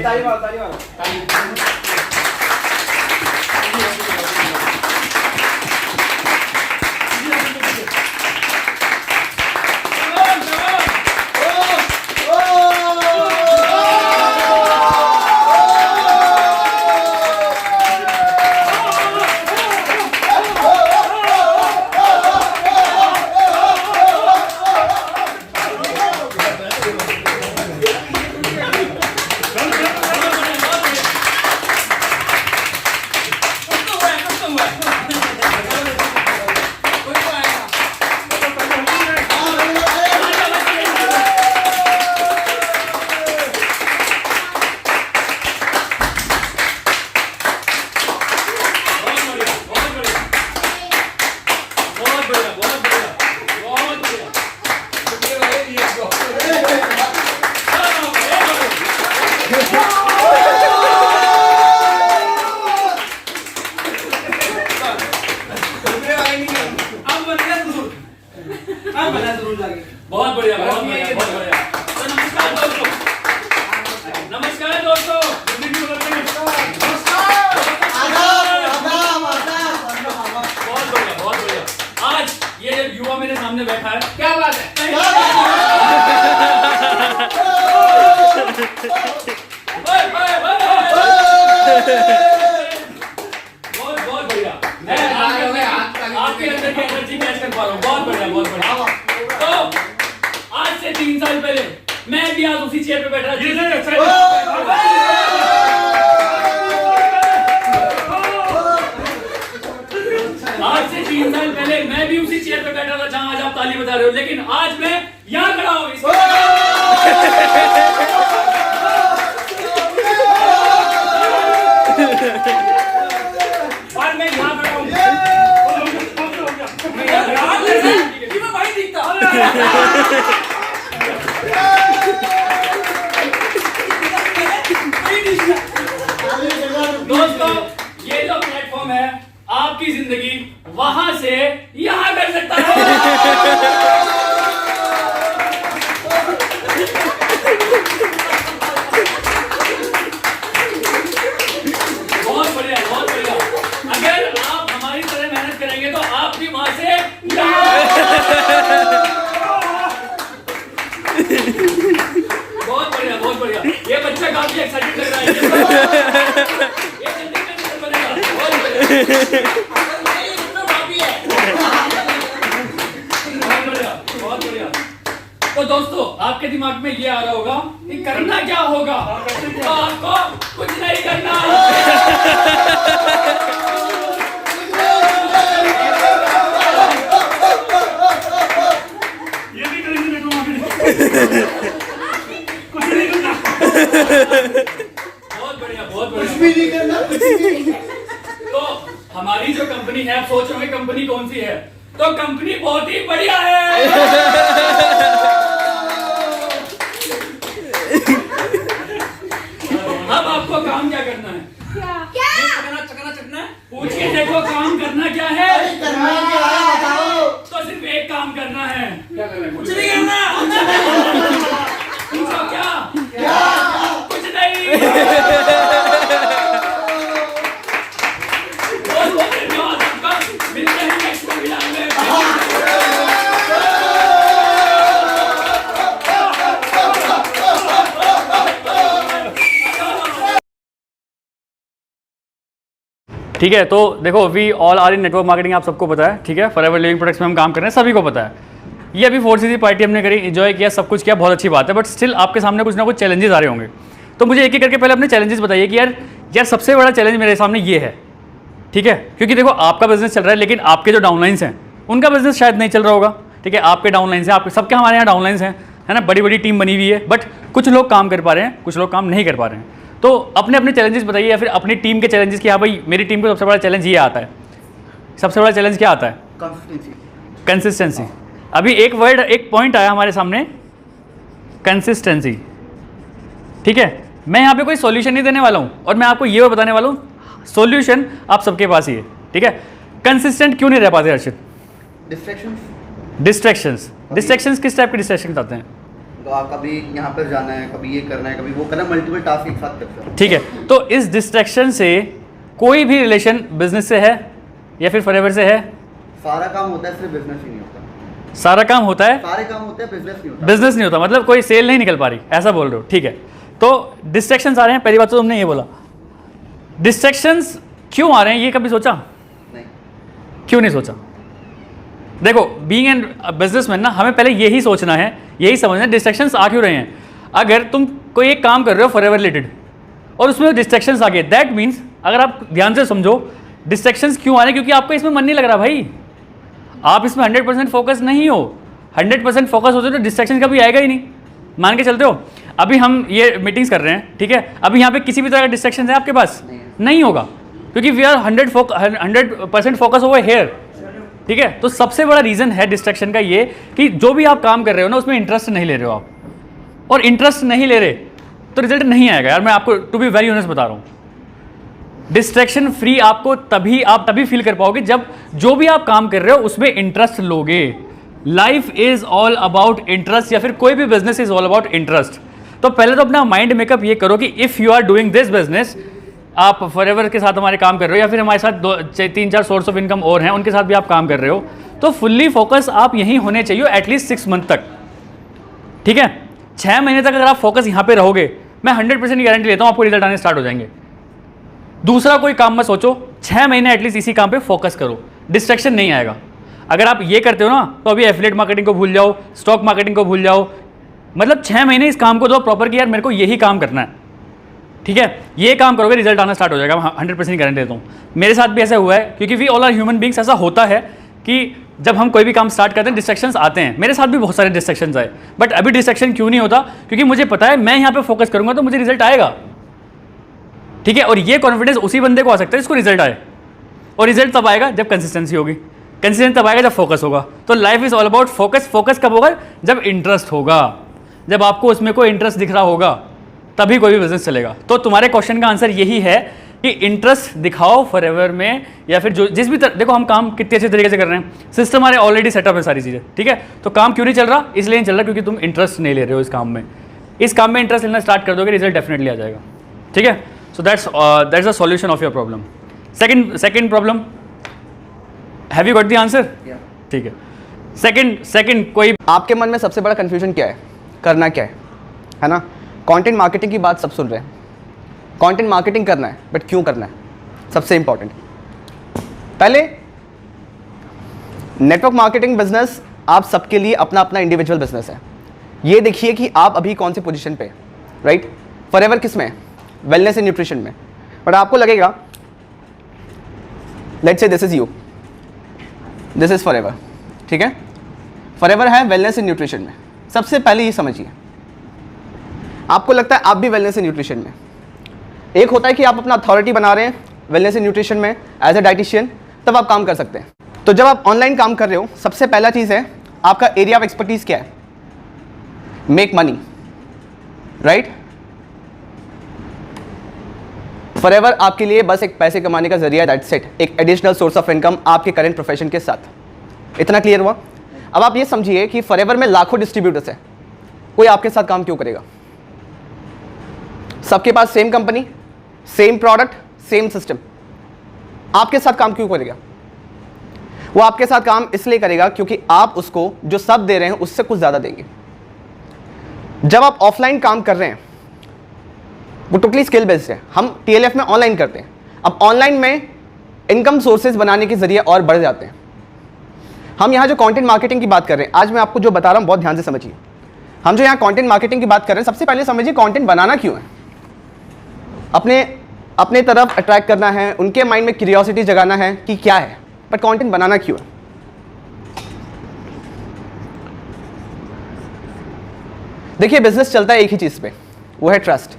ताली मारो, ताली मारो। बहुत बढ़िया, बहुत बढ़िया, बहुत बढ़िया। तो नमस्कार दोस्तों, नमस्कार दोस्तों, बहुत बढ़िया, बहुत बढ़िया। आज ये युवा मेरे सामने बैठा है, क्या बात है? बहुत बहुत बढ़िया। मैं आपके अंदर की एनर्जी कैच कर पा रहा हूँ। बहुत बढ़िया, बहुत बढ़िया। तो आज से 3 साल पहले मैं भी आज उसी चेयर पे बैठा आज से 3 साल पहले मैं भी उसी चेयर पे बैठा था जहां आज आप ताली बजा रहे हो, लेकिन आज मैं यहाँ खड़ा हूँ। और मैं यहाँ खड़ा हूँ, मैं भाई दिखता। दोस्तों, ये जो प्लेटफॉर्म है आपकी जिंदगी वहां से यहां कर सकता है। बहुत बढ़िया, बहुत बढ़िया। अगर आप हमारी तरह मेहनत करेंगे तो आप भी वहां से बहुत बढ़िया, बहुत बढ़िया। ये बच्चा काफी एक्साइटेड लग रहा है। ये जल्दी में बनेगा। बहुत बढ़िया, बहुत बढ़िया। तो दोस्तों, आपके दिमाग में ये आ रहा होगा कि करना क्या होगा। तो आपको कुछ नहीं करना। ये भी करेंगे बहुत बढ़िया, बहुत बढ़िया। कुछ भी नहीं करना, कुछ भी। तो हमारी जो कंपनी है, आप सोच रहे होंगे कंपनी कौन सी है, तो कंपनी बहुत ही बढ़िया है। अब आपको काम क्या करना है? क्या? चकना है? पूछ के देखो काम करना क्या है। करना क्या है बताओ। तो सिर्फ एक काम करना है। क्या करना है? कुछ नहीं करना। पूछो क्या? कुछ नहीं। बहुत बहुत धन्यवाद आपका। मिलते हैं नेक्स्ट वेबिनार में। ठीक है, तो देखो we all are in network marketing, आप सबको पता है। ठीक है, फॉरएवर लिविंग प्रोडक्ट्स में हम काम कर रहे हैं, सभी को पता है। ये अभी 4cc पार्टी हमने करी, एंजॉय किया, सब कुछ किया, बहुत अच्छी बात है। बट स्टिल आपके सामने कुछ ना कुछ चैलेंजेस आ रहे होंगे। तो मुझे एक एक करके पहले अपने चैलेंजेस बताइए कि यार सबसे बड़ा चैलेंज मेरे सामने ये है। ठीक है, क्योंकि देखो आपका बिजनेस चल रहा है, लेकिन आपके जो डाउनलाइंस हैं उनका बिजनेस शायद नहीं चल रहा होगा। ठीक है, आपके डाउनलाइंस हैं, आपके सबके हमारे यहाँ डाउनलाइंस हैं, है ना, बड़ी बड़ी टीम बनी हुई है। बट कुछ लोग काम कर पा रहे हैं, कुछ लोग काम नहीं कर पा रहे हैं। तो अपने अपने चैलेंजेस बताइए, या फिर अपनी टीम के चैलेंजेस कि हाँ भाई मेरी टीम को सबसे बड़ा चैलेंज ये आता है। सबसे बड़ा चैलेंज क्या आता है? कंसिस्टेंसी। अभी एक वर्ड, एक पॉइंट आया हमारे सामने, कंसिस्टेंसी। ठीक है, मैं यहाँ पे कोई सॉल्यूशन नहीं देने वाला हूँ, और मैं आपको ये बताने वाला हूँ सॉल्यूशन आप सबके पास ही है। ठीक है, कंसिस्टेंट क्यों नहीं रह पाते हर्षित? डिस्ट्रैक्शंस। डिस्ट्रैक्शंस किस टाइप के डिस्ट्रैक्शंस आते हैं? कभी यहाँ पर जाना है, कभी ये करना है, कभी वो करना है, मल्टीपल टास्क एक साथ करते हो। ठीक है, तो इस डिस्ट्रैक्शन से कोई भी रिलेशन बिजनेस से है या फिर फॉरएवर से है? सारा काम होता है, सिर्फ बिजनेस ही नहीं होता। सारा काम होता है, सारे काम होते हैं, बिजनेस नहीं होता। बिजनेस नहीं होता, मतलब कोई सेल नहीं निकल पा रही, ऐसा बोल रहे हो? ठीक है, तो डिस्ट्रैक्शंस आ रहे हैं, पहली बात तो तुमने ये बोला। डिस्ट्रैक्शंस क्यों आ रहे हैं ये कभी सोचा? नहीं। क्यों नहीं सोचा? देखो, बीइंग एन बिजनेसमैन ना, हमें पहले यही सोचना है, यही समझना है डिस्ट्रैक्शंस आ क्यों रहे हैं। अगर तुम कोई एक काम कर रहे हो फॉरएवर रिलेटेड और उसमें डिस्ट्रैक्शंस आ गए, दैट मीन्स, अगर आप ध्यान से समझो, डिस्ट्रैक्शंस क्यों आ रहे हैं? क्योंकि आपका इसमें मन नहीं लग रहा भाई, आप इसमें 100% फोकस नहीं हो। 100% फोकस होते तो डिस्ट्रैक्शन कभी आएगा ही नहीं। मान के चलते हो, अभी हम ये मीटिंग्स कर रहे हैं, ठीक है, अभी यहाँ पे किसी भी तरह का डिस्ट्रैक्शन है आपके पास? नहीं होगा, क्योंकि we are 100% focus over here. ठीक है, तो सबसे बड़ा रीजन है डिस्ट्रैक्शन का ये कि जो भी आप काम कर रहे हो ना, उसमें इंटरेस्ट नहीं ले रहे हो आप, और इंटरेस्ट नहीं ले रहे तो रिजल्ट नहीं आएगा यार। मैं आपको टू बी वेरी ऑनेस्ट बता रहा हूँ, डिस्ट्रैक्शन फ्री आपको तभी फील कर पाओगे जब जो भी आप काम कर रहे हो उसमें इंटरेस्ट लोगे। Life is all about interest, या फिर कोई भी business is all about interest. तो पहले तो अपना माइंड मेकअप ये करो कि if you are doing this business, आप फॉरएवर के साथ हमारे काम कर रहे हो या फिर हमारे साथ 3-4 सोर्स ऑफ इनकम और हैं, उनके साथ भी आप काम कर रहे हो, तो फुल्ली फोकस आप यहीं होने चाहिए एटलीस्ट 6 मंथ तक। ठीक है, 6 महीने तक अगर आप फोकस यहाँ पे रहोगे, मैं 100% गारंटी लेता हूँ आपको रिजल्ट आने स्टार्ट हो जाएंगे। दूसरा कोई काम मत सोचो, 6 महीने एटलीस्ट इसी काम पे फोकस करो, डिस्ट्रैक्शन नहीं आएगा। अगर आप ये करते हो ना, तो अभी एफिलिएट मार्केटिंग को भूल जाओ, स्टॉक मार्केटिंग को भूल जाओ, मतलब 6 महीने इस काम को दो प्रॉपर कि यार मेरे को यही काम करना है। ठीक है, ये काम करोगे रिजल्ट आना स्टार्ट हो जाएगा, 100% गारंटी देता हूँ। मेरे साथ भी ऐसा हुआ है, क्योंकि we all are human beings. ऐसा होता है कि जब हम कोई भी काम स्टार्ट करते हैं डिस्ट्रैक्शंस आते हैं, मेरे साथ भी बहुत सारे डिस्ट्रैक्शंस आए, बट अभी डिस्ट्रैक्शन क्यों नहीं होता? क्योंकि मुझे पता है मैं यहाँ पे फोकस करूंगा तो मुझे रिजल्ट आएगा। ठीक है, और ये कॉन्फिडेंस उसी बंदे को आ सकता है जिसको रिजल्ट आए, और रिजल्ट तब आएगा जब कंसिस्टेंसी होगी, कंसिस्टेंसी तब आएगा जब फोकस होगा। तो life is all about focus. Focus कब होगा? जब इंटरेस्ट होगा, जब आपको उसमें कोई इंटरेस्ट दिख रहा होगा, तभी कोई भी बिजनेस चलेगा। तो तुम्हारे क्वेश्चन का आंसर यही है कि इंटरेस्ट दिखाओ फॉरएवर में, या फिर जो जिस भी देखो हम काम कितने अच्छे तरीके से कर रहे हैं, सिस्टम हमारे ऑलरेडी सेटअप है सारी चीज़ें। ठीक है, तो काम क्यों नहीं चल रहा? इसलिए नहीं चल रहा क्योंकि तुम इंटरेस्ट नहीं ले रहे हो इस काम में। इस काम में इंटरेस्ट लेना स्टार्ट कर दोगे, रिजल्ट डेफिनेटली आ जाएगा। ठीक है, so that's the solution of your problem. Second problem, have you got the answer? ठीक है, सेकंड कोई आपके मन में सबसे बड़ा कंफ्यूजन क्या है, करना क्या है ना? कंटेंट मार्केटिंग की बात सब सुन रहे हैं, कंटेंट मार्केटिंग करना है, बट क्यों करना है? सबसे इंपॉर्टेंट, पहले नेटवर्क मार्केटिंग बिजनेस आप सबके लिए अपना अपना इंडिविजुअल बिजनेस है। ये देखिए कि आप अभी कौन से पोजीशन पे, राइट? फॉरएवर किस में? वेलनेस एंड न्यूट्रिशन में। बट आपको लगेगा, let's say this is you, this is forever, ठीक है? फॉरएवर है वेलनेस एंड न्यूट्रिशन में। सबसे पहले ये समझिए, आपको लगता है आप भी वेलनेस एंड न्यूट्रिशन में। एक होता है कि आप अपना अथॉरिटी बना रहे हैं वेलनेस एंड न्यूट्रिशन में एज ए डाइटिशियन, तब आप काम कर सकते हैं। तो जब आप ऑनलाइन काम कर रहे हो, सबसे पहला चीज़ है आपका एरिया ऑफ एक्सपर्टीज क्या है? Make money, right? फॉरएवर आपके लिए बस एक पैसे कमाने का जरिया है, दैट्स इट, एक एडिशनल सोर्स ऑफ इनकम आपके करंट प्रोफेशन के साथ। इतना क्लियर हुआ? अब आप ये समझिए कि फॉरएवर में लाखों डिस्ट्रीब्यूटर्स हैं, कोई आपके साथ काम क्यों करेगा? सबके पास same company, same product, same system, आपके साथ काम क्यों करेगा? वो आपके साथ काम इसलिए करेगा क्योंकि आप उसको जो सब दे रहे हैं उससे कुछ ज़्यादा देंगे। जब आप ऑफलाइन काम कर रहे हैं, वो टोटली स्किल बेस्ड है, हम TLF में ऑनलाइन करते हैं। अब ऑनलाइन में इनकम सोर्सेज बनाने के जरिए और बढ़ जाते हैं। हम यहाँ जो कंटेंट मार्केटिंग की बात कर रहे हैं, आज मैं आपको जो बता रहा हूँ बहुत ध्यान से समझिए। हम जो यहाँ कंटेंट मार्केटिंग की बात कर रहे हैं, सबसे पहले समझिए कंटेंट बनाना क्यों है। अपने तरफ अट्रैक्ट करना है, उनके माइंड में क्यूरियोसिटी जगाना है कि क्या है, बट कंटेंट बनाना क्यों है? देखिए, बिजनेस चलता है एक ही चीज पे, वो है ट्रस्ट।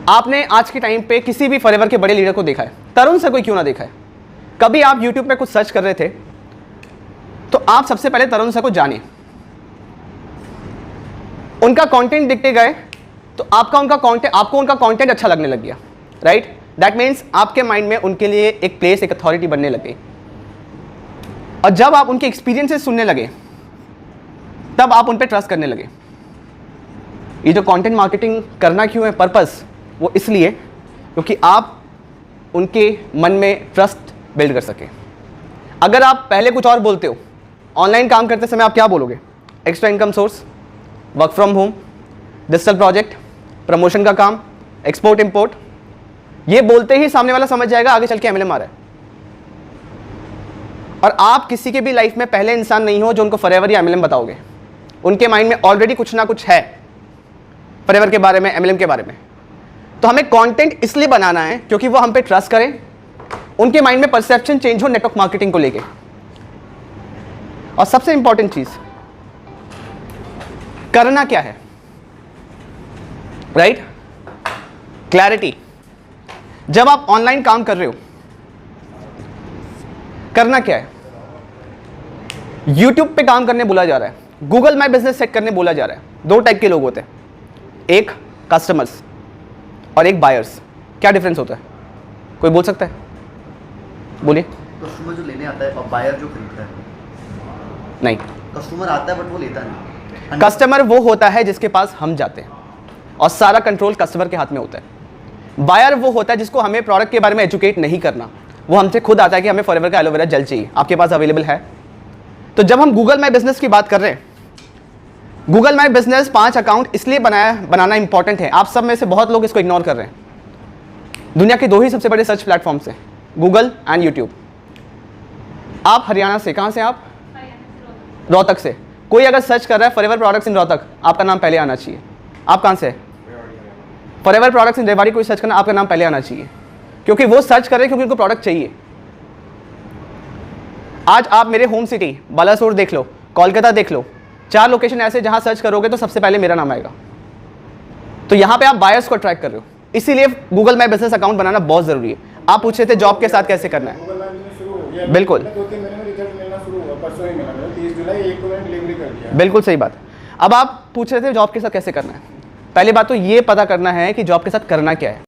आपने आज के टाइम पे किसी भी फॉरएवर के बड़े लीडर को देखा है, तरुण सर को क्यों ना देखा है? कभी आप यूट्यूब पे कुछ सर्च कर रहे थे तो आप सबसे पहले तरुण सर को जाने, उनका कंटेंट दिखते गए तो आपको उनका कंटेंट अच्छा लगने लग गया, राइट? दैट मीन्स आपके माइंड में उनके लिए एक प्लेस, एक अथॉरिटी बनने लगे। और जब आप उनके एक्सपीरियंसेस सुनने लगे, तब आप उन पर ट्रस्ट करने लगे। ये जो कंटेंट मार्केटिंग करना क्यों है पर्पस, वो इसलिए क्योंकि आप उनके मन में ट्रस्ट बिल्ड कर सकें। अगर आप पहले कुछ और बोलते हो, ऑनलाइन काम करते समय आप क्या बोलोगे? Extra income source, work from home, digital project, promotion का काम, एक्सपोर्ट इंपोर्ट। ये बोलते ही सामने वाला समझ जाएगा आगे चल के MLM आ रहा है। और आप किसी के भी लाइफ में पहले इंसान नहीं हो जो उनको फॉरएवर या MLM बताओगे। उनके माइंड में ऑलरेडी कुछ ना कुछ है फॉरएवर के बारे में, MLM के बारे में। तो हमें कंटेंट इसलिए बनाना है क्योंकि वो हम पे ट्रस्ट करें, उनके माइंड में परसेप्शन चेंज हो नेटवर्क मार्केटिंग को लेके। और सबसे इंपॉर्टेंट चीज, करना क्या है, राइट? क्लैरिटी। जब आप ऑनलाइन काम कर रहे हो, करना क्या है? YouTube पे काम करने बोला जा रहा है, गूगल माई बिजनेस सेट करने बोला जा रहा है। दो टाइप के लोग होते हैं, एक कस्टमर्स और एक बायर्स। क्या डिफरेंस होता है, कोई बोल सकता है? बोलिए। कस्टमर जो लेने आता है और बायर जो खरीदता है। नहीं, कस्टमर आता है बट वो लेता नहीं। कस्टमर वो होता है जिसके पास हम जाते हैं और सारा कंट्रोल कस्टमर के हाथ में होता है। बायर वो होता है जिसको हमें प्रोडक्ट के बारे में एजुकेट नहीं करना, वो हमसे खुद आता है कि हमें फॉरएवर का एलोवेरा जेल चाहिए, आपके पास अवेलेबल है? तो जब हम गूगल माई बिजनेस की बात कर रहे हैं, गूगल माई बिजनेस 5 अकाउंट इसलिए बनाना इंपॉर्टेंट है। आप सब में से बहुत लोग इसको इग्नोर कर रहे हैं। दुनिया के 2 ही सबसे बड़े सर्च प्लेटफॉर्म्स हैं, गूगल एंड यूट्यूब। आप हरियाणा से, कहाँ से आप? रोहतक से। कोई अगर सर्च कर रहा है फॉरएवर प्रोडक्ट्स इन रोहतक, आपका नाम पहले आना चाहिए। आप कहाँ से? फॉरएवर प्रोडक्ट्स इन रेवाड़ी कोई सर्च करना, आपका नाम पहले आना चाहिए, क्योंकि वो सर्च कर रहे हैं क्योंकि उनको प्रोडक्ट चाहिए। आज आप मेरे होम सिटी बालासोर देख लो, कोलकाता देख लो, 4 लोकेशन ऐसे जहां सर्च करोगे तो सबसे पहले मेरा नाम आएगा। तो यहां पे आप बायर्स को अट्रैक्ट कर रहे हो, इसीलिए गूगल माई बिजनेस अकाउंट बनाना बहुत जरूरी है। आप पूछ रहे थे जॉब के साथ कैसे करना है। बिल्कुल, बिल्कुल सही बात। अब आप पूछ रहे थे जॉब के साथ कैसे करना है। पहली बात तो ये पता करना है कि जॉब के साथ करना क्या है।